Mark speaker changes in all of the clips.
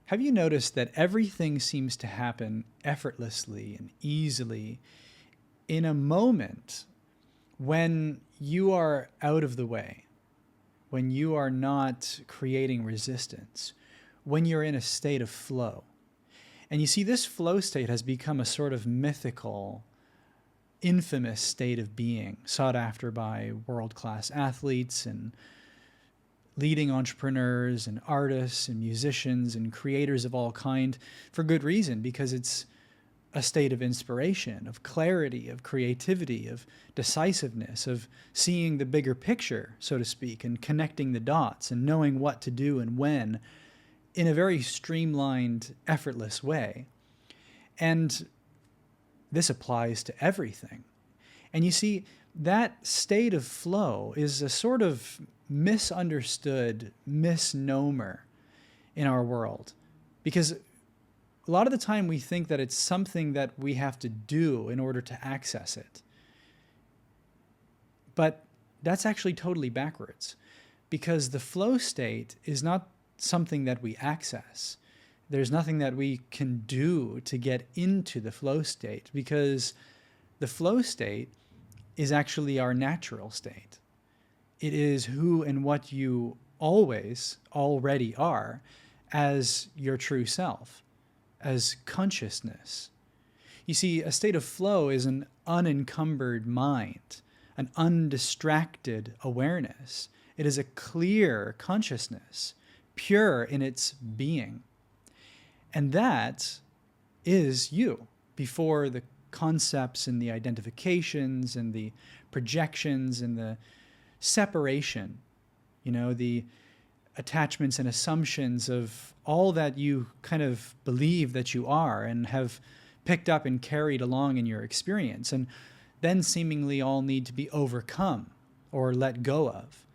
Speaker 1: Have you noticed that everything seems to happen effortlessly and easily in a moment when you are out of the way, when you are not creating resistance, when you're in a state of flow? And you see, this flow state has become a sort of mythical, infamous state of being sought after by world-class athletes and leading entrepreneurs and artists and musicians and creators of all kind, for good reason, because it's a state of inspiration, of clarity, of creativity, of decisiveness, of seeing the bigger picture, so to speak, and connecting the dots and knowing what to do and when in a very streamlined, effortless way. And this applies to everything. And you see, that state of flow is a sort of misunderstood misnomer in our world, because a lot of the time we think that it's something that we have to do in order to access it. But that's actually totally backwards, because the flow state is not something that we access. There's nothing that we can do to get into the flow state, because the flow state is actually our natural state. It is who and what you always already are as your true self, as consciousness. You see, a state of flow is an unencumbered mind, an undistracted awareness. It is a clear consciousness, pure in its being. And that is you, before the concepts and the identifications and the projections and the separation, the attachments and assumptions of all that you kind of believe that you are and have picked up and carried along in your experience, and then seemingly all need to be overcome or let go of.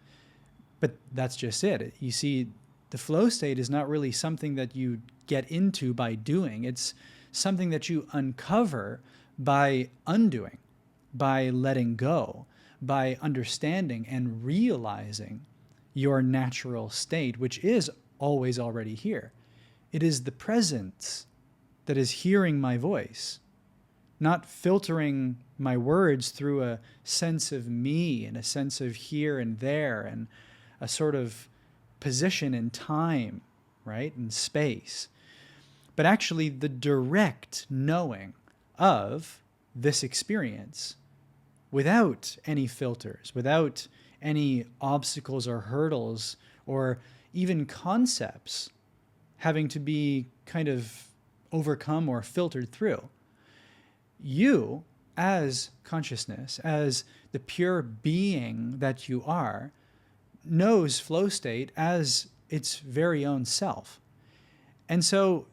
Speaker 1: But that's just it. You see, the flow state is not really something that you get into by doing. It's something that you uncover by undoing, by letting go, by understanding and realizing your natural state, which is always already here. It is the presence that is hearing my voice, not filtering my words through a sense of me and a sense of here and there and a sort of position in time, right, and space, but actually the direct knowing of this experience without any filters, without any obstacles or hurdles or even concepts having to be kind of overcome or filtered through. You, as consciousness, as the pure being that you are, knows flow state as its very own self. And so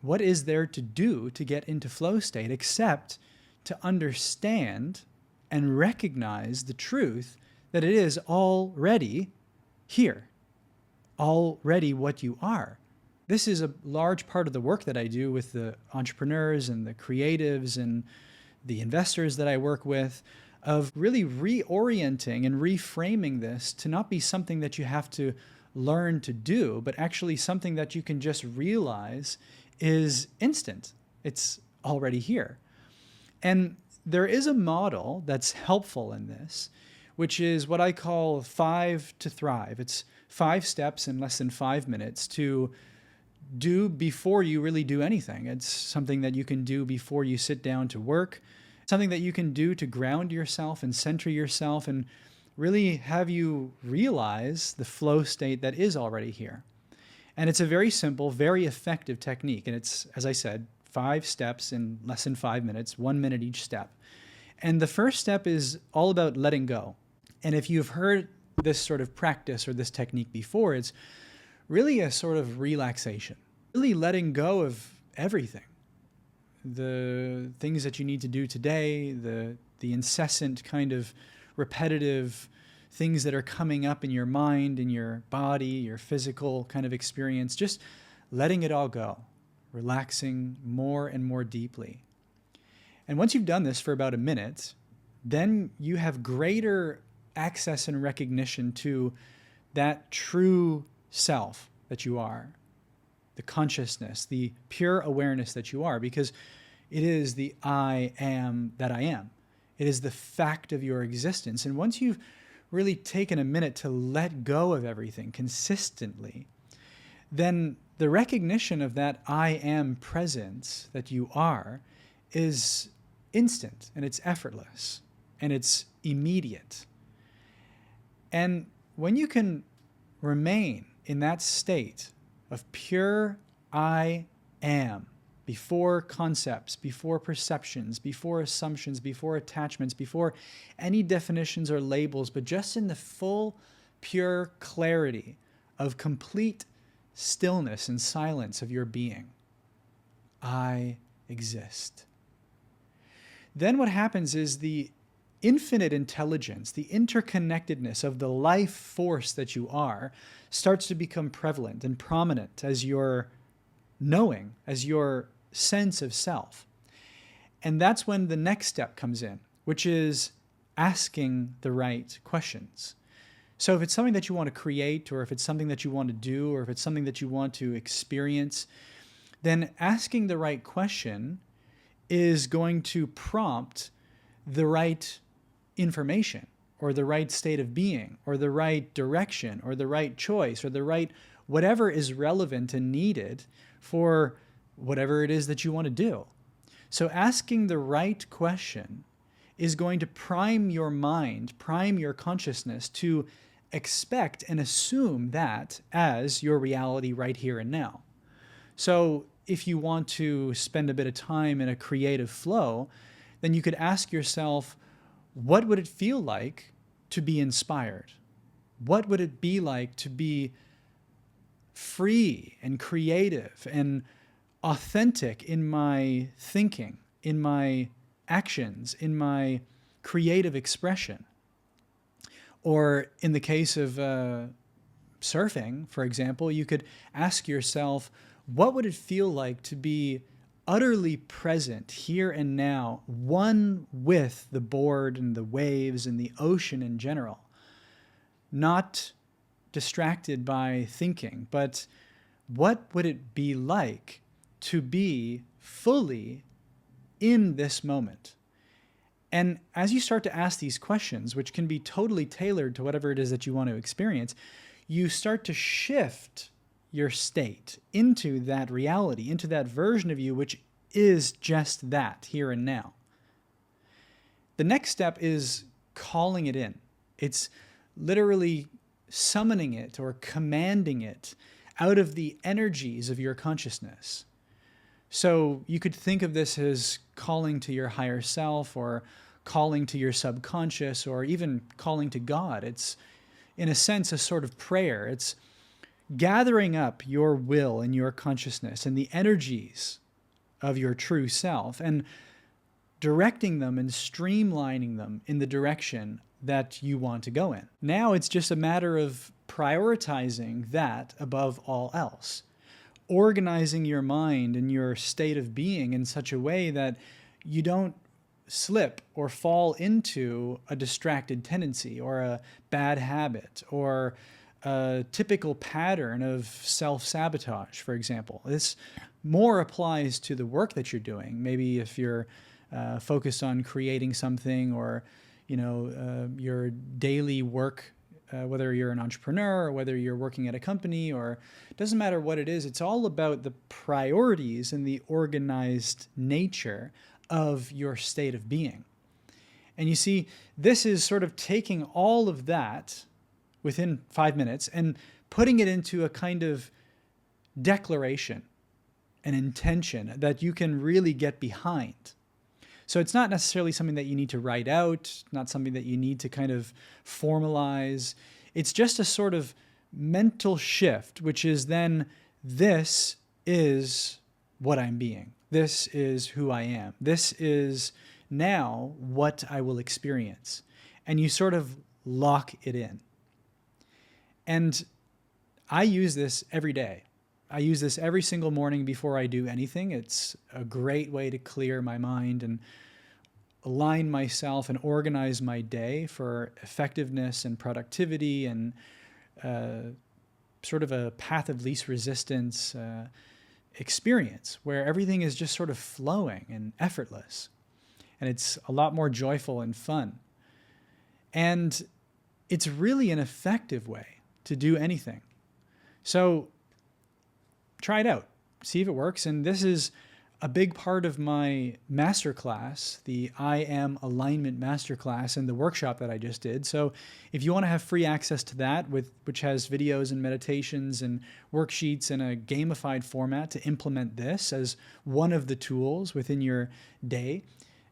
Speaker 1: what is there to do to get into flow state except to understand and recognize the truth that it is already here, already what you are? This is a large part of the work that I do with the entrepreneurs and the creatives and the investors that I work with, of really reorienting and reframing this to not be something that you have to learn to do, but actually something that you can just realize is instant. It's already here. And there is a model that's helpful in this, which is what I call 5 to Thrive. It's 5 steps in less than 5 minutes to do before you really do anything. It's something that you can do before you sit down to work, something that you can do to ground yourself and center yourself and really have you realize the flow state that is already here. And it's a very simple, very effective technique. And it's, as I said, 5 steps in less than 5 minutes, 1 minute each step. And the first step is all about letting go. And if you've heard this sort of practice or this technique before, it's really a sort of relaxation, really letting go of everything. The things that you need to do today, the incessant kind of repetitive things that are coming up in your mind, in your body, your physical kind of experience, just letting it all go, relaxing more and more deeply. And once you've done this for about a minute, then you have greater access and recognition to that true self that you are, the consciousness, the pure awareness that you are, because it is the I am that I am. It is the fact of your existence. And once you've really taken a minute to let go of everything consistently, then the recognition of that I am presence that you are is instant, and it's effortless, and it's immediate. And when you can remain in that state of pure I am, before concepts, before perceptions, before assumptions, before attachments, before any definitions or labels, but just in the full, pure clarity of complete stillness and silence of your being, I exist. Then what happens is the infinite intelligence, the interconnectedness of the life force that you are, starts to become prevalent and prominent as your knowing, as your sense of self. And that's when the next step comes in, which is asking the right questions. So if it's something that you want to create, or if it's something that you want to do, or if it's something that you want to experience, then asking the right question is going to prompt the right information, or the right state of being, or the right direction, or the right choice, or the right whatever is relevant and needed for whatever it is that you want to do. So asking the right question is going to prime your mind, prime your consciousness to expect and assume that as your reality right here and now. So if you want to spend a bit of time in a creative flow, then you could ask yourself, what would it feel like to be inspired? What would it be like to be free and creative and authentic in my thinking, in my actions, in my creative expression? Or in the case of surfing, for example, you could ask yourself, what would it feel like to be utterly present here and now, one with the board and the waves and the ocean in general, not distracted by thinking, but what would it be like to be fully in this moment? And as you start to ask these questions, which can be totally tailored to whatever it is that you want to experience, you start to shift your state into that reality, into that version of you, which is just that here and now. The next step is calling it in. It's literally summoning it or commanding it out of the energies of your consciousness. So you could think of this as calling to your higher self, or calling to your subconscious, or even calling to God. It's, in a sense, a sort of prayer. It's gathering up your will and your consciousness and the energies of your true self and directing them and streamlining them in the direction that you want to go in. Now it's just a matter of prioritizing that above all else, organizing your mind and your state of being in such a way that you don't slip or fall into a distracted tendency or a bad habit or a typical pattern of self-sabotage, for example. This more applies to the work that you're doing. Maybe if you're focused on creating something, or your daily work, whether you're an entrepreneur or whether you're working at a company, or it doesn't matter what it is, it's all about the priorities and the organized nature of your state of being. And you see, this is sort of taking all of that within 5 minutes and putting it into a kind of declaration, an intention that you can really get behind. So it's not necessarily something that you need to write out, not something that you need to kind of formalize. It's just a sort of mental shift, which is then, this is what I'm being. This is who I am. This is now what I will experience. And you sort of lock it in. And I use this every day. I use this every single morning before I do anything. It's a great way to clear my mind and align myself and organize my day for effectiveness and productivity and sort of a path of least resistance experience where everything is just sort of flowing and effortless. And it's a lot more joyful and fun. And it's really an effective way to do anything. So try it out, see if it works. And this is a big part of my masterclass, the I Am Alignment Masterclass, and the workshop that I just did. So if you want to have free access to that, which has videos and meditations and worksheets and a gamified format to implement this as one of the tools within your day,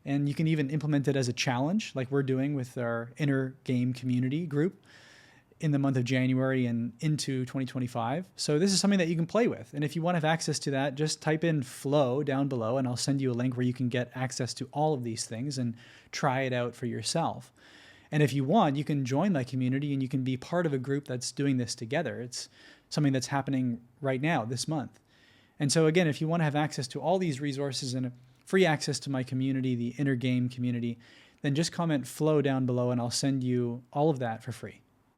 Speaker 1: and you can even implement it as a challenge like we're doing with our Inner Game community group in the month of January and into 2025. So this is something that you can play with. And if you want to have access to that, just type in flow down below and I'll send you a link where you can get access to all of these things and try it out for yourself. And if you want, you can join my community and you can be part of a group that's doing this together. It's something that's happening right now this month. And so again, if you want to have access to all these resources and free access to my community, the Inner Game community, then just comment flow down below and I'll send you all of that for free.